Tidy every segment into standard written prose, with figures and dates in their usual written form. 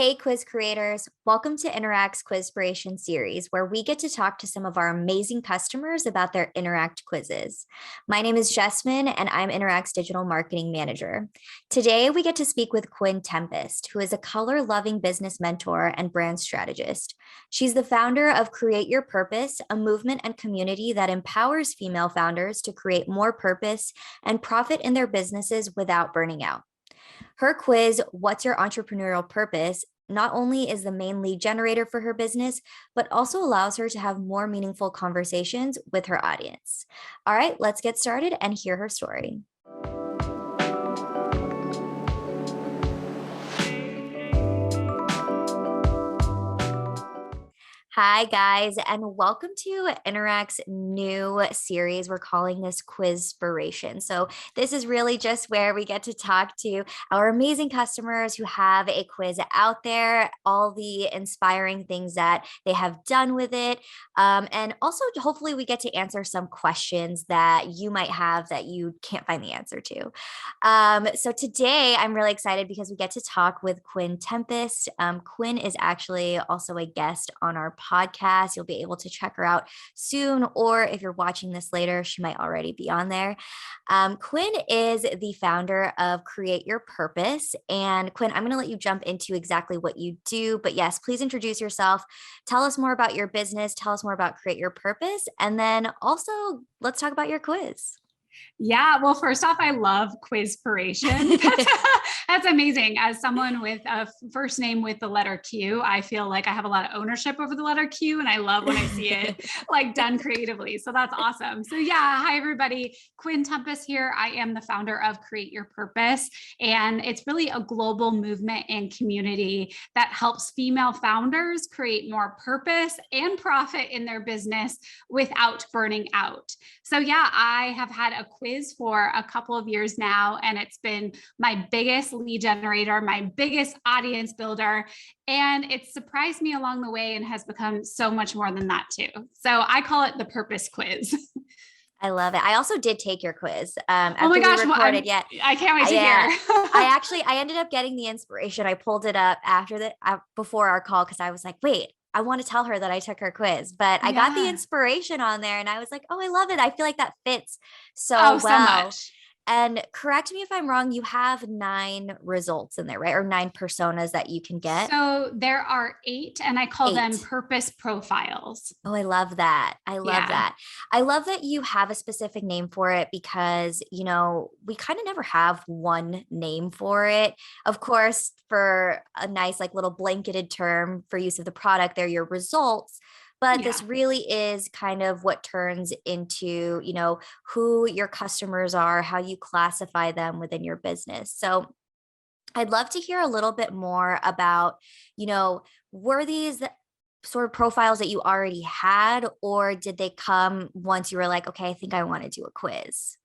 Hey, quiz creators. Welcome to Interact's Quizspiration series, where we get to talk to some of our amazing customers about their Interact quizzes. My name is Jasmine, and I'm Interact's digital marketing manager. Today, we get to speak with Quinn Tempest, who is a color-loving business mentor and brand strategist. She's the founder of Create Your Purpose, a movement and community that empowers female founders to create more purpose and profit in their businesses without burning out. Her quiz, What's Your Entrepreneurial Purpose, not only is the main lead generator for her business, but also allows her to have more meaningful conversations with her audience. All right, let's get started and hear her story. Hi, guys, and welcome to Interact's new series. We're calling this Quizspiration. So this is really just where we get to talk to our amazing customers who have a quiz out there, all the inspiring things that they have done with it. And also, hopefully, we get to answer some questions that you might have that you can't find the answer to. So today, I'm really excited because we get to talk with Quinn Tempest. Quinn is actually also a guest on our podcast. You'll be able to check her out soon, or if you're watching this later, she might already be on there. Quinn is the founder of Create Your Purpose. And Quinn, I'm going to let you jump into exactly what you do. But yes, please introduce yourself. Tell us more about your business. Tell us more about Create Your Purpose. And then also, let's talk about your quiz. Yeah, well, first off, I love Quizspiration. That's amazing. As someone with a first name with the letter Q, I feel like I have a lot of ownership over the letter Q, and I love when I see it like done creatively. So that's awesome. So yeah, hi everybody. Quinn Tempest here. I am the founder of Create Your Purpose, and it's really a global movement and community that helps female founders create more purpose and profit in their business without burning out. So yeah, I have had a quiz for a couple of years now, and it's been my biggest lead generator, my biggest audience builder, and it's surprised me along the way and has become so much more than that too. So I call it the purpose quiz. I love it. I also did take your quiz. Oh my gosh, I can't wait to hear. I ended up getting the inspiration. I pulled it up before our call because I was like, wait, I want to tell her that I took her quiz, but I got the inspiration on there and I was like, oh, I love it. I feel like that fits so well. So much. And correct me if I'm wrong, you have 9 results in there, right? Or 9 personas that you can get. So there are 8, and I call them purpose profiles. Oh, I love that. I love that. I love that you have a specific name for it because, we kind of never have one name for it. Of course, for a nice, like little blanketed term for use of the product, they're your results. But this really is kind of what turns into, who your customers are, how you classify them within your business. So I'd love to hear a little bit more about, were these sort of profiles that you already had, or did they come once you were like, okay, I think I want to do a quiz?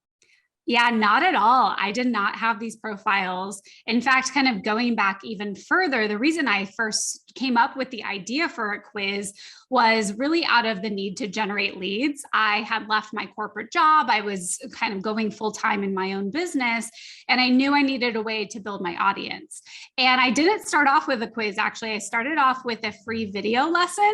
Yeah, not at all. I did not have these profiles. In fact, kind of going back even further, the reason I first came up with the idea for a quiz was really out of the need to generate leads. I had left my corporate job. I was kind of going full time in my own business, and I knew I needed a way to build my audience. And I didn't start off with a quiz. Actually, I started off with a free video lesson.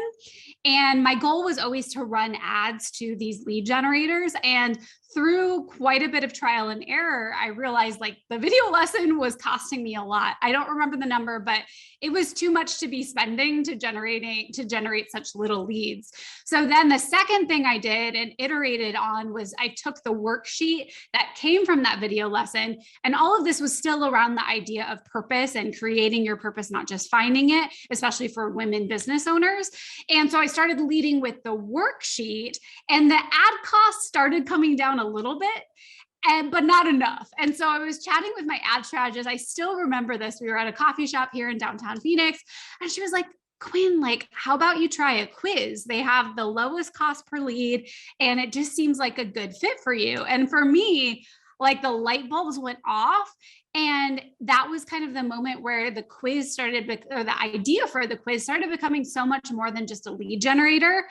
And my goal was always to run ads to these lead generators. And through quite a bit of trial and error, I realized like the video lesson was costing me a lot. I don't remember the number, but it was too much to be spending to generate such little leads. So then the second thing I did and iterated on was I took the worksheet that came from that video lesson, and all of this was still around the idea of purpose and creating your purpose, not just finding it, especially for women business owners. And so I started leading with the worksheet, and the ad costs started coming down a little bit, but not enough. And so I was chatting with my ad strategist. I still remember this. We were at a coffee shop here in downtown Phoenix, and she was like, Quinn, like, how about you try a quiz? They have the lowest cost per lead, and it just seems like a good fit for you. And for me, like the light bulbs went off. And that was kind of the moment where the quiz started, or the idea for the quiz started becoming so much more than just a lead generator,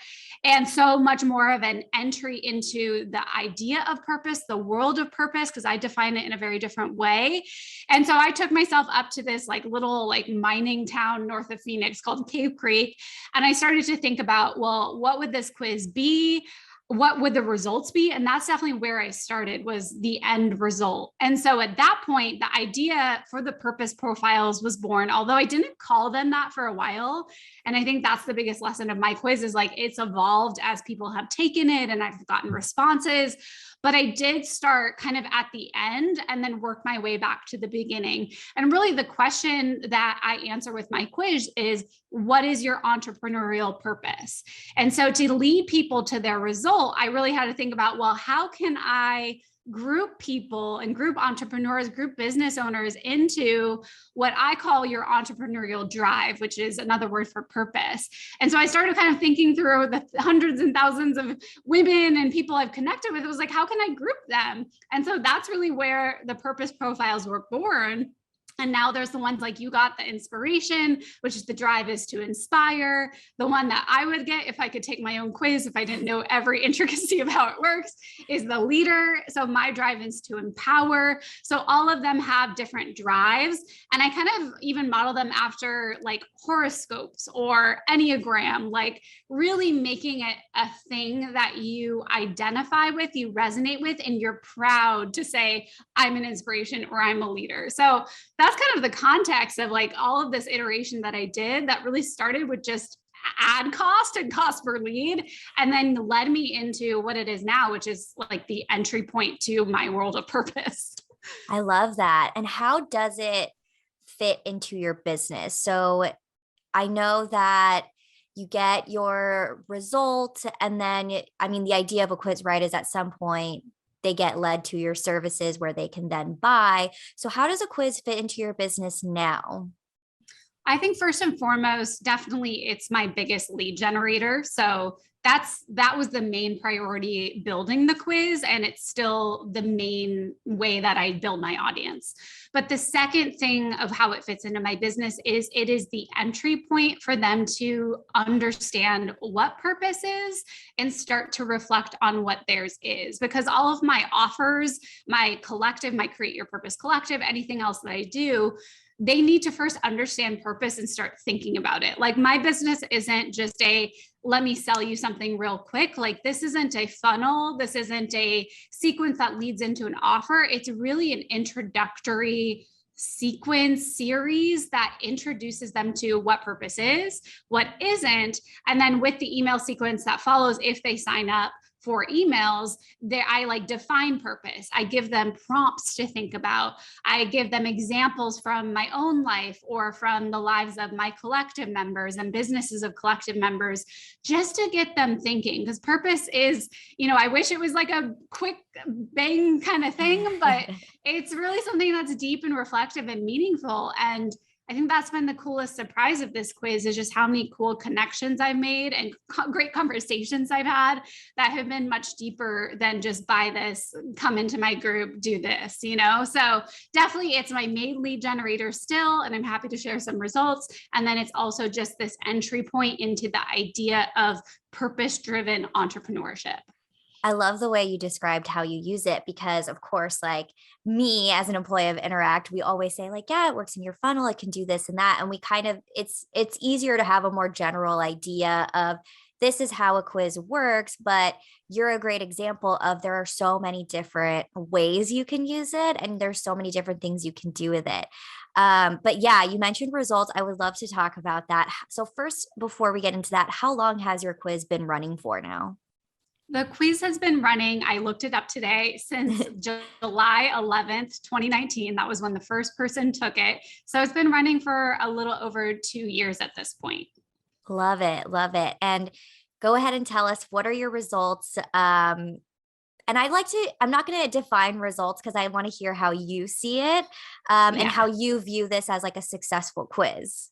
and so much more of an entry into the idea of purpose, the world of purpose, because I define it in a very different way. And so I took myself up to this like little like mining town north of Phoenix called Cave Creek. And I started to think about, well, what would this quiz be? What would the results be? And that's definitely where I started, was the end result. And so at that point, the idea for the purpose profiles was born, although I didn't call them that for a while. And I think that's the biggest lesson of my quiz, is like it's evolved as people have taken it and I've gotten responses. But I did start kind of at the end and then work my way back to the beginning. And really the question that I answer with my quiz is, what is your entrepreneurial purpose? And so to lead people to their result, I really had to think about, well, how can I group people and group entrepreneurs, group business owners into what I call your entrepreneurial drive, which is another word for purpose. And so I started kind of thinking through the hundreds and thousands of women and people I've connected with. It was like, how can I group them? And so that's really where the purpose profiles were born. And now there's the ones like you got, the inspiration, which is the drive is to inspire. The one that I would get if I could take my own quiz, if I didn't know every intricacy of how it works, is the leader. So my drive is to empower. So all of them have different drives. And I kind of even model them after like horoscopes or Enneagram, like really making it a thing that you identify with, you resonate with, and you're proud to say, I'm an inspiration or I'm a leader. So that's kind of the context of like all of this iteration that I did, that really started with just ad cost and cost per lead, and then led me into what it is now, which is like the entry point to my world of purpose. I love that. And how does it fit into your business? So I know that you get your result, and then, I mean, the idea of a quiz, right, is at some point they get led to your services where they can then buy. So how does a quiz fit into your business now? I think first and foremost, definitely it's my biggest lead generator. So that was the main priority, building the quiz, and it's still the main way that I build my audience. But the second thing of how it fits into my business is it is the entry point for them to understand what purpose is and start to reflect on what theirs is. Because all of my offers, my collective, my Create Your Purpose collective, anything else that I do, they need to first understand purpose and start thinking about it. Like my business isn't just a, let me sell you something real quick. Like this isn't a funnel. This isn't a sequence that leads into an offer. It's really an introductory sequence series that introduces them to what purpose is, what isn't. And then with the email sequence that follows, if they sign up for emails, I like define purpose. I give them prompts to think about. I give them examples from my own life or from the lives of my collective members and businesses of collective members, just to get them thinking. Because purpose is, I wish it was like a quick bang kind of thing, but it's really something that's deep and reflective and meaningful. And I think that's been the coolest surprise of this quiz, is just how many cool connections I've made and great conversations I've had that have been much deeper than just buy this, come into my group, do this, So definitely it's my main lead generator still, and I'm happy to share some results. And then it's also just this entry point into the idea of purpose-driven entrepreneurship. I love the way you described how you use it, because of course, like me as an employee of Interact, we always say like, yeah, it works in your funnel. It can do this and that. And we kind of, it's easier to have a more general idea of this is how a quiz works, but you're a great example of there are so many different ways you can use it. And there's so many different things you can do with it. But yeah, you mentioned results. I would love to talk about that. So first, before we get into that, how long has your quiz been running for now? The quiz has been running, I looked it up today, since July 11th, 2019. That was when the first person took it. So it's been running for a little over 2 years at this point. Love it. Love it. And go ahead and tell us, what are your results? And I'm not going to define results because I want to hear how you see it, and how you view this as like a successful quiz.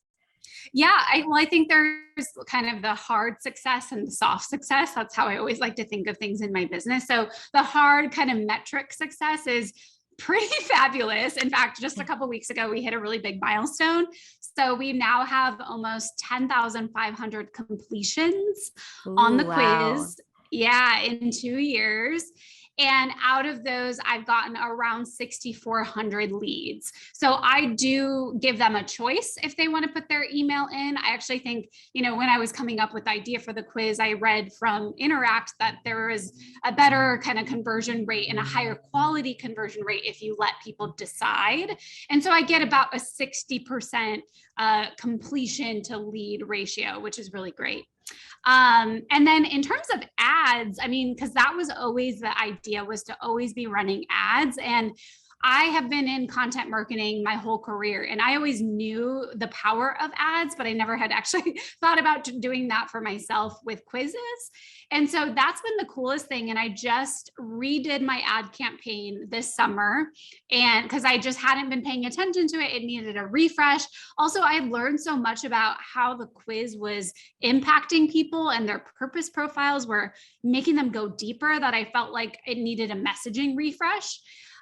Yeah, I think there's kind of the hard success and the soft success. That's how I always like to think of things in my business. So the hard kind of metric success is pretty fabulous. In fact, just a couple of weeks ago, we hit a really big milestone. So we now have almost 10,500 completions on Ooh, the wow. quiz. Yeah, in 2 years. And out of those, I've gotten around 6,400 leads. So I do give them a choice if they want to put their email in. I actually think, when I was coming up with the idea for the quiz, I read from Interact that there is a better kind of conversion rate and a higher quality conversion rate if you let people decide. And so I get about a 60% completion to lead ratio, which is really great. And then in terms of ads, I mean, because that was always the idea, was to always be running ads. And I have been in content marketing my whole career, and I always knew the power of ads, but I never had actually thought about doing that for myself with quizzes. And so that's been the coolest thing. And I just redid my ad campaign this summer, and because I just hadn't been paying attention to it, it needed a refresh. Also, I learned so much about how the quiz was impacting people and their purpose profiles were making them go deeper, that I felt like it needed a messaging refresh.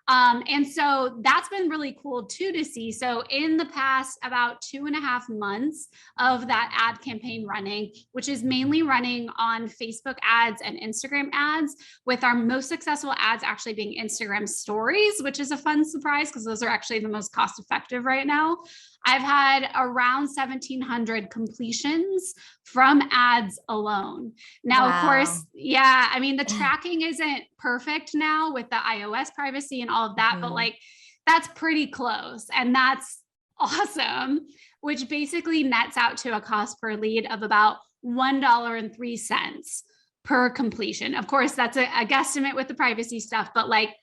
And so that's been really cool too to see. So in the past about 2.5 months of that ad campaign running, which is mainly running on Facebook ads and Instagram ads, with our most successful ads actually being Instagram stories, which is a fun surprise because those are actually the most cost effective right now. I've had around 1,700 completions from ads alone. Now, of Wow. course, yeah, I mean, the tracking isn't perfect now with the iOS privacy and all of that, but Mhm. like that's pretty close. And that's awesome, which basically nets out to a cost per lead of about $1.03 per completion. Of course, that's a guesstimate with the privacy stuff, but like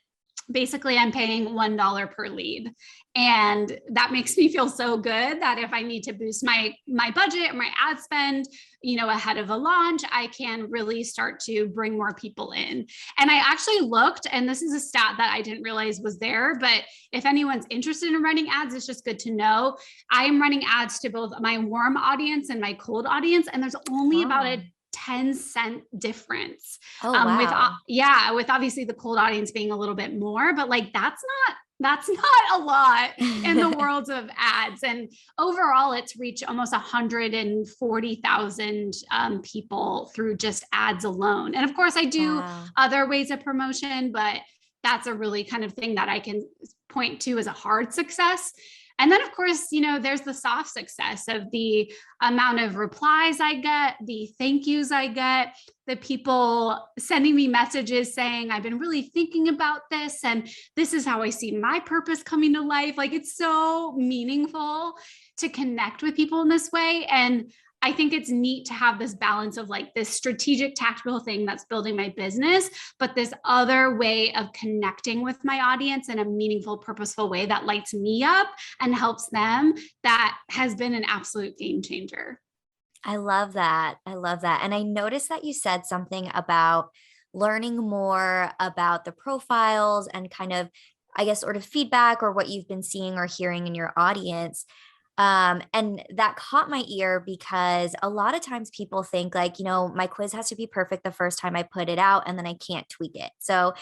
basically I'm paying $1 per lead. And that makes me feel so good that if I need to boost my budget or my ad spend, ahead of a launch, I can really start to bring more people in. And I actually looked, and this is a stat that I didn't realize was there, but if anyone's interested in running ads, it's just good to know. I am running ads to both my warm audience and my cold audience, and there's only about Oh. a 10-cent difference. Oh, With wow. with obviously the cold audience being a little bit more, but like that's not a lot in the world of ads. And overall, it's reached almost 140,000 people through just ads alone. And of course, I do Wow. other ways of promotion, but that's a really kind of thing that I can point to as a hard success. And then, of course, there's the soft success of the amount of replies I get, the thank yous I get, the people sending me messages saying, I've been really thinking about this, and this is how I see my purpose coming to life. Like, it's so meaningful to connect with people in this way. And I think it's neat to have this balance of like this strategic tactical thing that's building my business, but this other way of connecting with my audience in a meaningful, purposeful way that lights me up and helps them. That has been an absolute game changer. I love that. I love that. And I noticed that you said something about learning more about the profiles and kind of, I guess, sort of feedback or what you've been seeing or hearing in your audience. And that caught my ear because a lot of times people think like, my quiz has to be perfect the first time I put it out and then I can't tweak it. So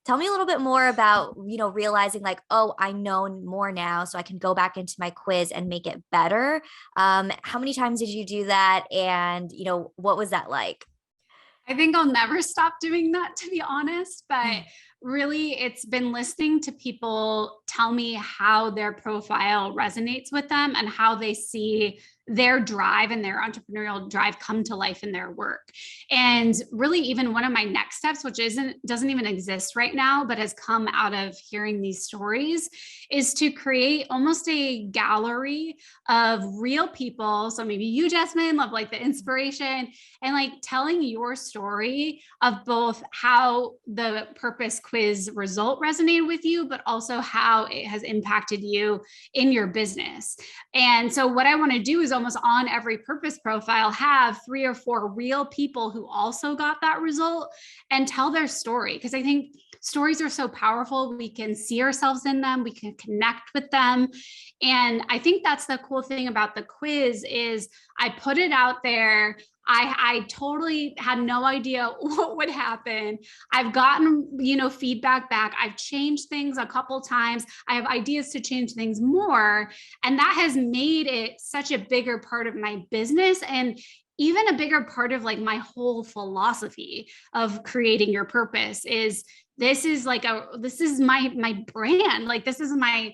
tell me a little bit more about, realizing like, oh, I know more now, so I can go back into my quiz and make it better. How many times did you do that? And, what was that like? I think I'll never stop doing that, to be honest. But really, it's been listening to people tell me how their profile resonates with them and how they see their drive and their entrepreneurial drive come to life in their work. And really, even one of my next steps, which doesn't even exist right now, but has come out of hearing these stories, is to create almost a gallery of real people. So maybe you, Jasmine, love like the inspiration and like telling your story of both how the purpose quiz result resonated with you, but also how it has impacted you in your business. And so what I want to do is almost on every purpose profile have 3 or 4 real people who also got that result and tell their story. Because I think stories are so powerful. We can see ourselves in them. We can connect with them. And I think that's the cool thing about the quiz is I put it out there. I totally had no idea what would happen. I've gotten, feedback back. I've changed things a couple times. I have ideas to change things more. And that has made it such a bigger part of my business and even a bigger part of like my whole philosophy of creating your purpose is this is my brand. Like this is my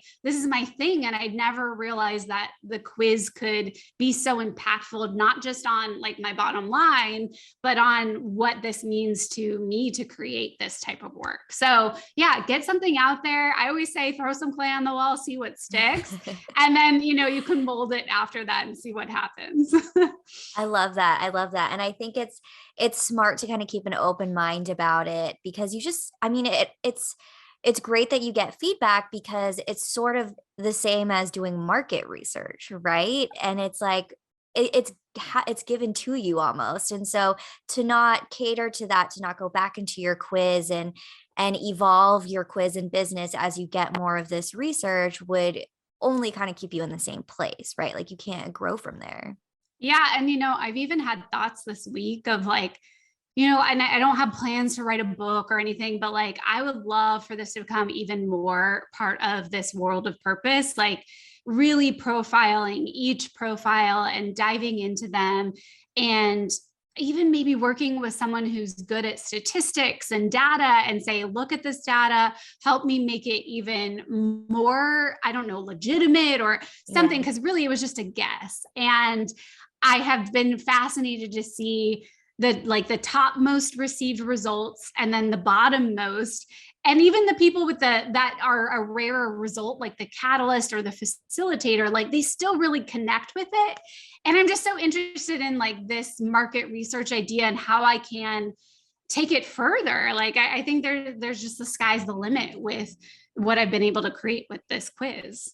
thing. And I never realized that the quiz could be so impactful, not just on like my bottom line, but on what this means to me to create this type of work. So yeah, get something out there. I always say, throw some clay on the wall, see what sticks. And then, you can mold it after that and see what happens. I love that. I love that. And I think it's smart to kind of keep an open mind about it because it's great that you get feedback because it's sort of the same as doing market research, right? And it's like it's given to you almost. And so to not cater to that, to not go back into your quiz and evolve your quiz and business as you get more of this research would only kind of keep you in the same place, right? Like you can't grow from there. Yeah. And, I've even had thoughts this week of like, and I don't have plans to write a book or anything, but like, I would love for this to become even more part of this world of purpose, like really profiling each profile and diving into them. And even maybe working with someone who's good at statistics and data and say, look at this data, help me make it even more, I don't know, legitimate or something. Cause really it was just a guess. And I have been fascinated to see the top most received results and then the bottom most. And even the people with that are a rarer result, like the catalyst or the facilitator, like they still really connect with it. And I'm just so interested in like this market research idea and how I can take it further. Like I think there's just the sky's the limit with what I've been able to create with this quiz.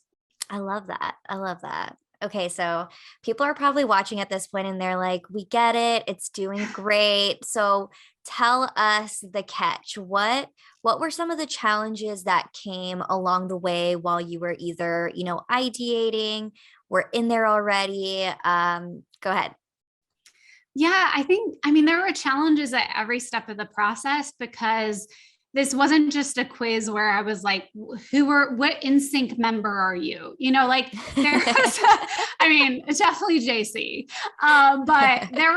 I love that. I love that. Okay, so people are probably watching at this point and they're like, we get it. It's doing great. So tell us the catch. What were some of the challenges that came along the way while you were either, ideating, were in there already? Go ahead. Yeah, there were challenges at every step of the process because this wasn't just a quiz where I was like, what NSYNC member are you? Like there was, it's definitely JC. But there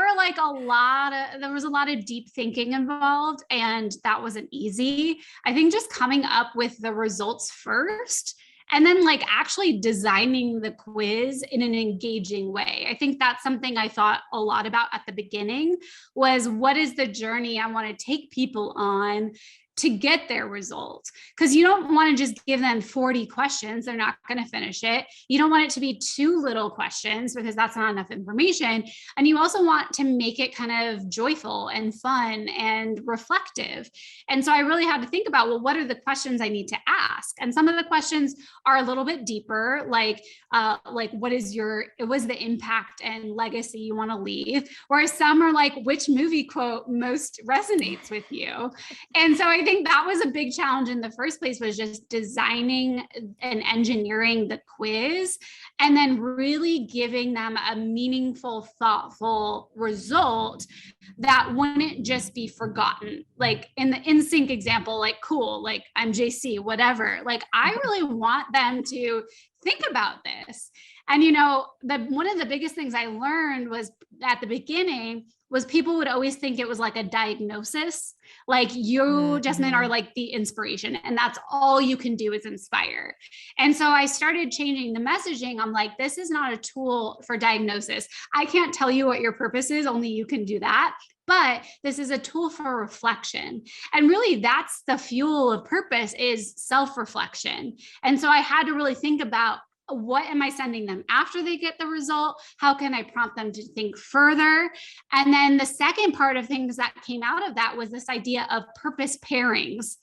was a lot of deep thinking involved and that wasn't easy. I think just coming up with the results first and then like actually designing the quiz in an engaging way. I think that's something I thought a lot about at the beginning was what is the journey I want to take people on to get their results. Because you don't want to just give them 40 questions. They're not going to finish it. You don't want it to be too little questions because that's not enough information. And you also want to make it kind of joyful and fun and reflective. And so I really had to think about, well, what are the questions I need to ask? And some of the questions are a little bit deeper, like what is the impact and legacy you want to leave? Whereas some are like, which movie quote most resonates with you? And so I think that was a big challenge in the first place was just designing and engineering the quiz and then really giving them a meaningful, thoughtful result that wouldn't just be forgotten. Like in the NSYNC example, like cool, like I'm JC, whatever. Like I really want them to think about this. And one of the biggest things I learned was at the beginning was people would always think it was like a diagnosis. Like you, Jasmine, are like the inspiration and that's all you can do is inspire. And so I started changing the messaging. I'm like, this is not a tool for diagnosis. I can't tell you what your purpose is, only you can do that. But this is a tool for reflection. And really that's the fuel of purpose is self-reflection. And so I had to really think about what am I sending them after they get the result? How can I prompt them to think further? And then the second part of things that came out of that was this idea of purpose pairings.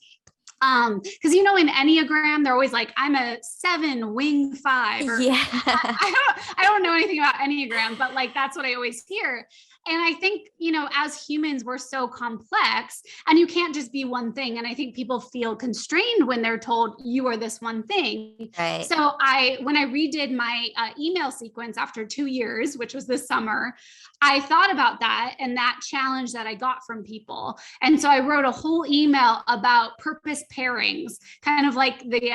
Because in Enneagram, they're always like, I'm a 7 wing 5. Or, yeah. I don't know anything about Enneagram, but like that's what I always hear. And I think, as humans, we're so complex and you can't just be one thing. And I think people feel constrained when they're told you are this one thing. Right. So when I redid my email sequence after 2 years, which was this summer, I thought about that and that challenge that I got from people. And so I wrote a whole email about purpose pairings, kind of like the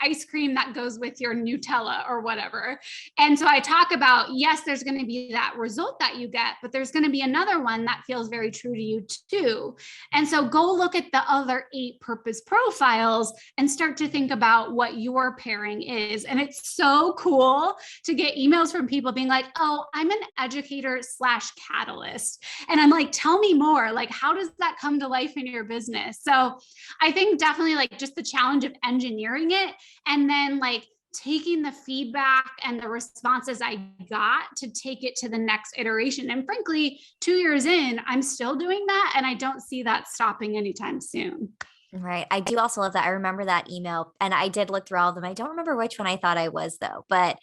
ice cream that goes with your Nutella or whatever. And so I talk about, yes, there's going to be that result that you get, but there's going to be another one that feels very true to you too. And so go look at the other 8 purpose profiles and start to think about what your pairing is. And it's so cool to get emails from people being like, oh, I'm an educator / catalyst. And I'm like, tell me more. Like, how does that come to life in your business? So I think definitely like just the challenge of engineering it, and then like taking the feedback and the responses I got to take it to the next iteration. And frankly, 2 years in, I'm still doing that. And I don't see that stopping anytime soon. Right. I do also love that. I remember that email and I did look through all of them. I don't remember which one I thought I was though, but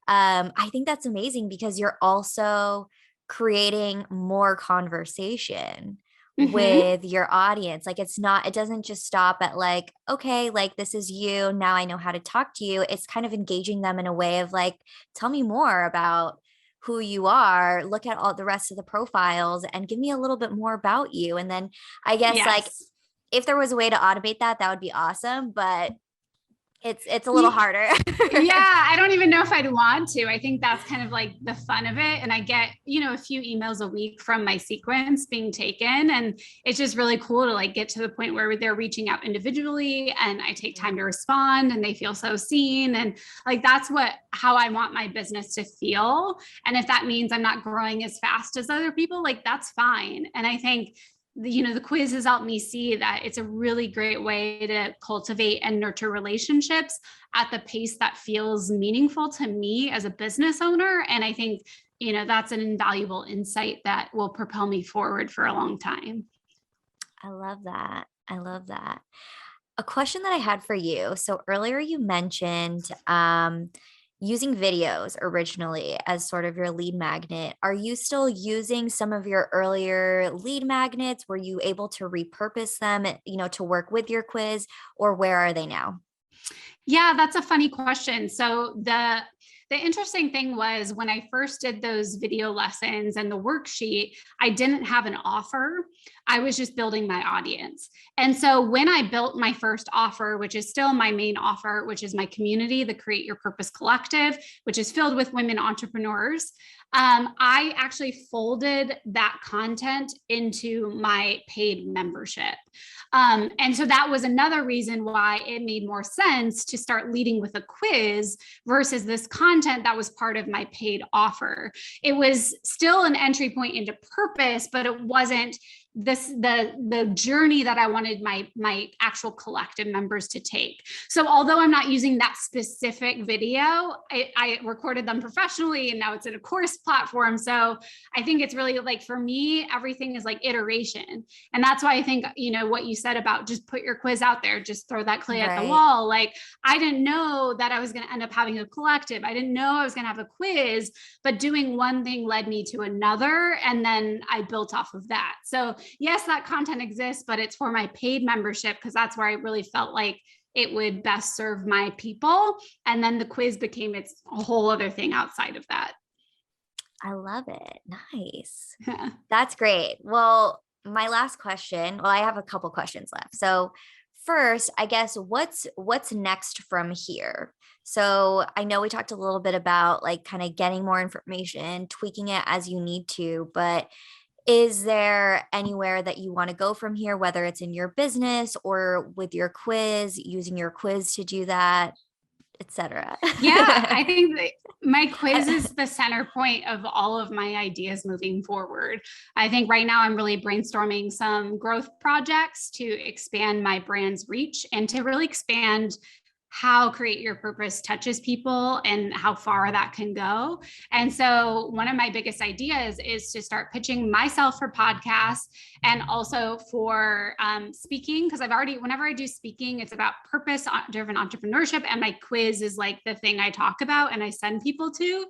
I think that's amazing because you're also creating more conversation Mm-hmm. with your audience. Like it doesn't just stop at like, okay, like this is you. Now I know how to talk to you. It's kind of engaging them in a way of like, tell me more about who you are. Look at all the rest of the profiles and give me a little bit more about you. And then I guess like Yes. if there was a way to automate that, that would be awesome, but it's a little harder. Yeah, I don't even know if I'd want to. I think that's kind of like the fun of it. And I get, a few emails a week from my sequence being taken. And it's just really cool to like get to the point where they're reaching out individually and I take time to respond and they feel so seen. And like that's how I want my business to feel. And if that means I'm not growing as fast as other people, like that's fine. And I think the quiz has helped me see that it's a really great way to cultivate and nurture relationships at the pace that feels meaningful to me as a business owner. And I think, that's an invaluable insight that will propel me forward for a long time. I love that. I love that. A question that I had for you. So earlier you mentioned using videos originally as sort of your lead magnet. Are you still using some of your earlier lead magnets? Were you able to repurpose them, to work with your quiz, or where are they now? Yeah, that's a funny question. So the interesting thing was when I first did those video lessons and the worksheet, I didn't have an offer. I was just building my audience. And so when I built my first offer, which is still my main offer, which is my community, the Create Your Purpose Collective, which is filled with women entrepreneurs, I actually folded that content into my paid membership. And so that was another reason why it made more sense to start leading with a quiz versus this content that was part of my paid offer. It was still an entry point into purpose, but it wasn't the journey that I wanted my actual collective members to take. So although I'm not using that specific video, I recorded them professionally and now it's in a course platform. So I think it's really like, for me, everything is like iteration. And that's why I think, what you said about just put your quiz out there, just throw that clay at the Right. wall. Like I didn't know that I was going to end up having a collective. I didn't know I was going to have a quiz, but doing one thing led me to another. And then I built off of that. So yes, that content exists, but it's for my paid membership because that's where I really felt like it would best serve my people. And then the quiz became its a whole other thing outside of that. I love it. Nice. That's great. Well, my last question, well, I have a couple questions left. So first, I guess what's next from here? So I know we talked a little bit about like kind of getting more information, tweaking it as you need to, but is there anywhere that you want to go from here, whether it's in your business or with your quiz, using your quiz to do that, etc.? Yeah, I think that my quiz is the center point of all of my ideas moving forward. I think right now I'm really brainstorming some growth projects to expand my brand's reach and to really expand how Create Your Purpose touches people and how far that can go. And so one of my biggest ideas is to start pitching myself for podcasts and also for speaking, because whenever I do speaking, it's about purpose driven entrepreneurship. And my quiz is like the thing I talk about and I send people to.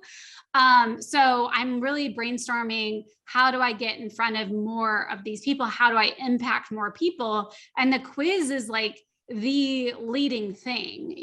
So I'm really brainstorming, how do I get in front of more of these people? How do I impact more people? And the quiz is like the leading thing,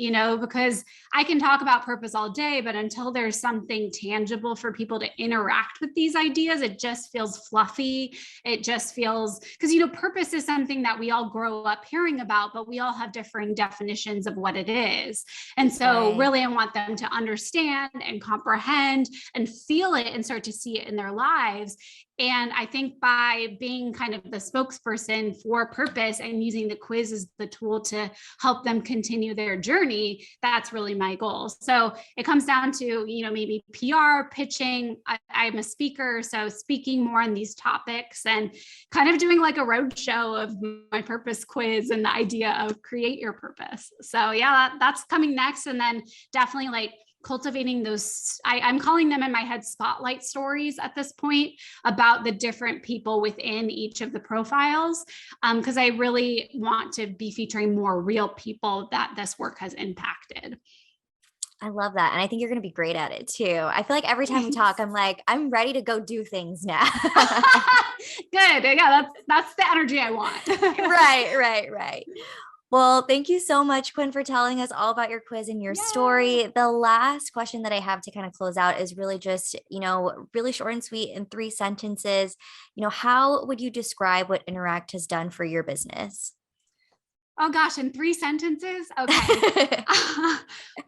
because I can talk about purpose all day, but until there's something tangible for people to interact with these ideas, it just feels fluffy. It just feels, because, purpose is something that we all grow up hearing about, but we all have differing definitions of what it is. And so really, I want them to understand and comprehend and feel it and start to see it in their lives. And I think by being kind of the spokesperson for purpose and using the quiz as the tool to help them continue their journey, that's really my goal. So it comes down to, maybe PR, pitching. I'm a speaker, so speaking more on these topics and kind of doing like a roadshow of my purpose quiz and the idea of Create Your Purpose. So yeah, that's coming next. And then definitely like cultivating those, I'm calling them in my head spotlight stories at this point, about the different people within each of the profiles, because I really want to be featuring more real people that this work has impacted. I love that. And I think you're going to be great at it too. I feel like every time we talk, I'm like, I'm ready to go do things now. Good. Yeah, that's the energy I want. Right. Well, thank you so much, Quinn, for telling us all about your quiz and your story. The last question that I have to kind of close out is really just, really short and sweet in 3 sentences. How would you describe what Interact has done for your business? Oh gosh, in 3 sentences? Okay.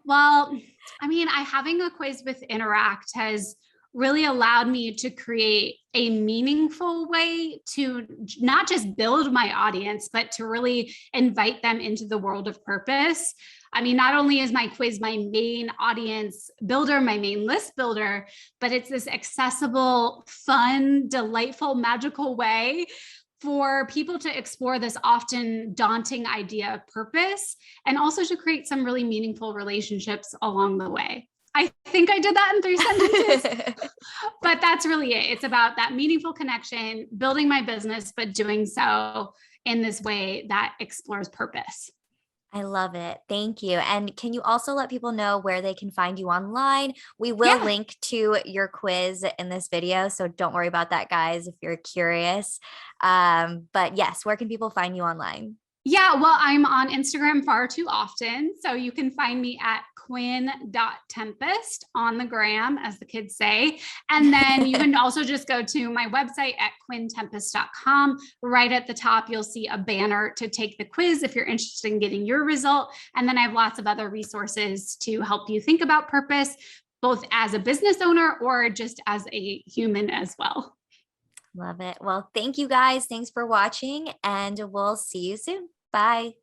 Well, having a quiz with Interact has really allowed me to create a meaningful way to not just build my audience, but to really invite them into the world of purpose. Not only is my quiz my main audience builder, my main list builder, but it's this accessible, fun, delightful, magical way for people to explore this often daunting idea of purpose and also to create some really meaningful relationships along the way. I think I did that in 3 sentences, but that's really it. It's about that meaningful connection, building my business, but doing so in this way that explores purpose. I love it. Thank you. And can you also let people know where they can find you online? We will link to your quiz in this video, so don't worry about that, guys, if you're curious. But yes, where can people find you online? Yeah, well, I'm on Instagram far too often. So you can find me at quinn.tempest on the gram, as the kids say. And then you can also just go to my website at quinntempest.com. Right at the top, you'll see a banner to take the quiz if you're interested in getting your result. And then I have lots of other resources to help you think about purpose, both as a business owner or just as a human as well. Love it. Well, thank you guys. Thanks for watching, and we'll see you soon. Bye.